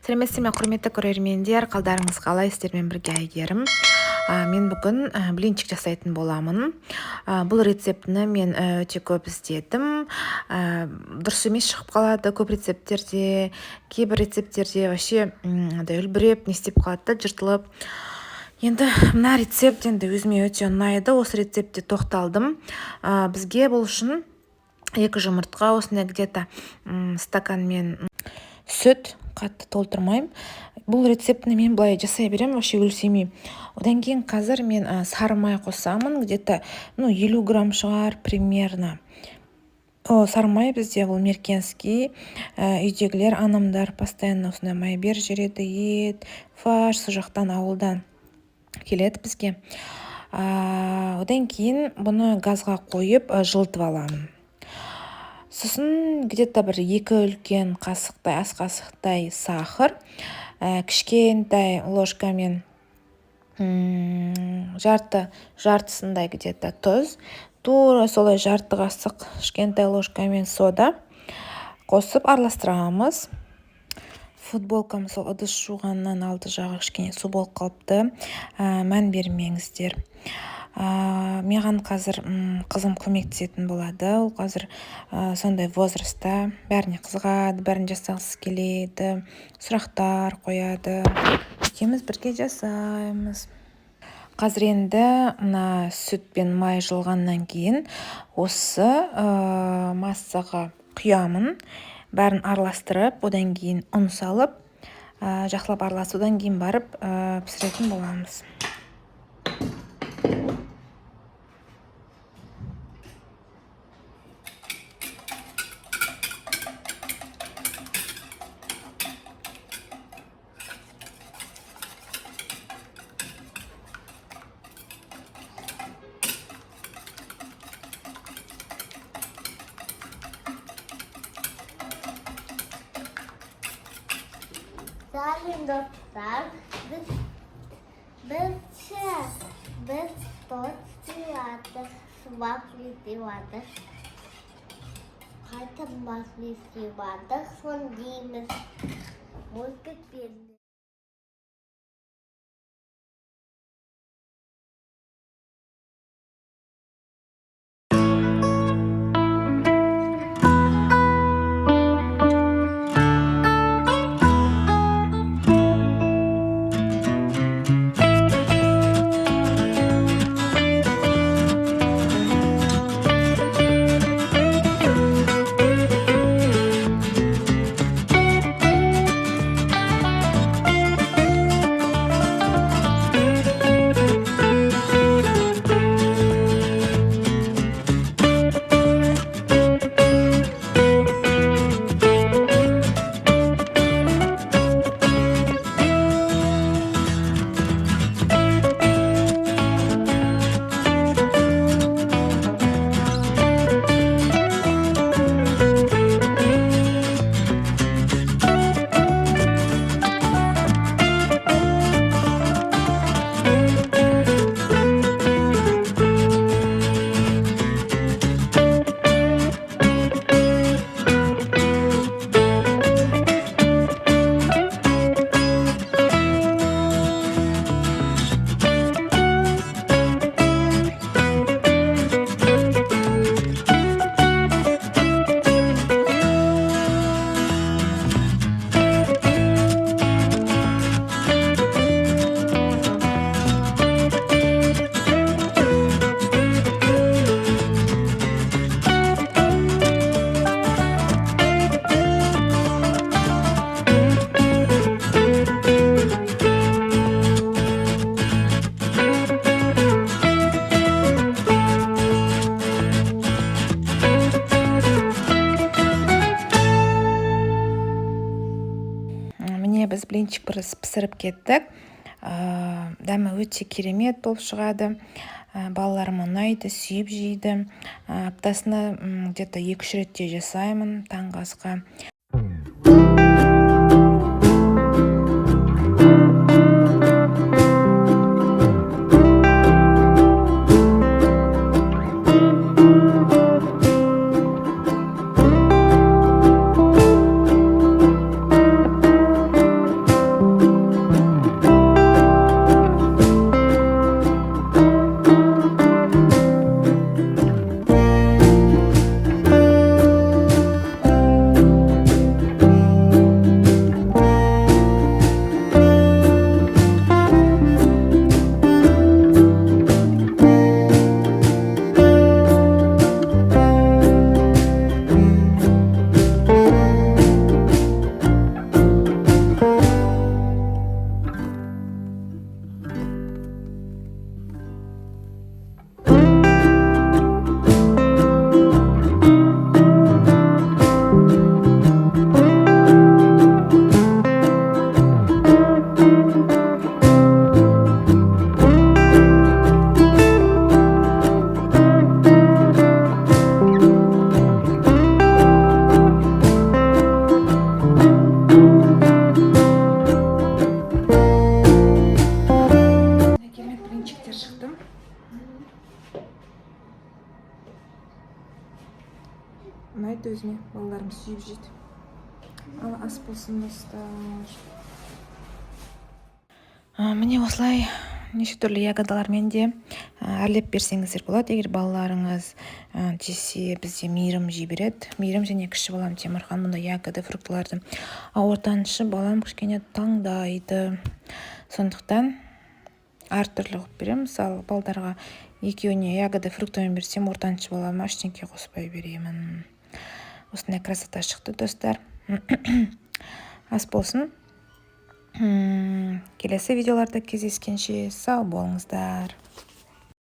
Сәлеметсіздер ме, құрметті көрермендер, қалдарыңыз қалай? Сіздермен бірге Әйгерім. Мен бүгін блинчик жасайтын боламын. Бұл рецептіні мен өте көп іздедім. Дұрыс емес шығып қалады көп рецепттерде. Кейбір рецепттерде вообще үлбіреп не істеп қалады, жыртылып. Енді мына рецепт енді өзіме өте ұнайды. Осы рецептте тоқталдым. Бізге бұл үшін 2 жұмыртқа, осындай где-то стаканмен сүт, қатты толтырмаймын. Бұл рецептіні мен былай жасай беремін, вообще өлсемей. Одан кейін қазір мен сары май қосамын, где-то 50 грамм шығар примерно. Сары май бізде бұл меркенский. Үйдегілер, анамдар постоянно осындай май бер жүреді, ет, фарш, сол жақтан ауылдан келеді бізге. Одан кейін бұны газға қойып жылытып аламын. Сосын где-то бір 2 үлкен қасықтай, ас қасықтай сахар, кішкентай ложкамен жартысындай где-то тұз, тура солай жарты қасық кішкентай ложкамен сода қосып араластырамыз. Футболкам сол ыдыс жуғаннан алды жағы кішкене су болып қалыпты. Мән бермеңіздер. Маған қазір қызым көмектесетін болады. Ол қазір сондай возрастта, бәріне қызығады, бәрін жасағысы келеді, сұрақтар қояды. Екеуміз бірге жасаймыз. Қазір енді мына сүт пен май жылғаннан кейін осы массаға құямын. Бәрін араластырып, одан кейін ұн салып, жақсылап араласудан кейін барып пісіретін боламыз. Салют, достар, біз тот істейатыр, вафли істейатыр, қайта вафли істейатыр, сон дейміз, музыка берді. Біз блинчик пісіріп кеттік. Дәмі өте керемет болып шығады. Балаларым ұнайды, сүйіп жейді. Аптасына где-то 2-3 ретте жасаймын таңғы асқа. Балаларым сүйіп жейді. Ал ас болсын достар. Міне осылай неше түрлі ягодалармен де әрлеп берсеңіздер болады. Егер балаларыңыз жесе, бізде Мейірім жей береді. Мейірім және кіші балам Темірхан мұнда ягода, фруктыларды. Ортаншы балам кішкене таңдайды. Сондықтан әртүрлі қылып беремін. Мысалы, балдарға екеуіне ягода, фруктымен берсем, ортаншы балама ештеңке қоспай беремін. Осындай красота шықты достар. Ас болсын. Келесі видеоларда кездескенше сау болыңыздар.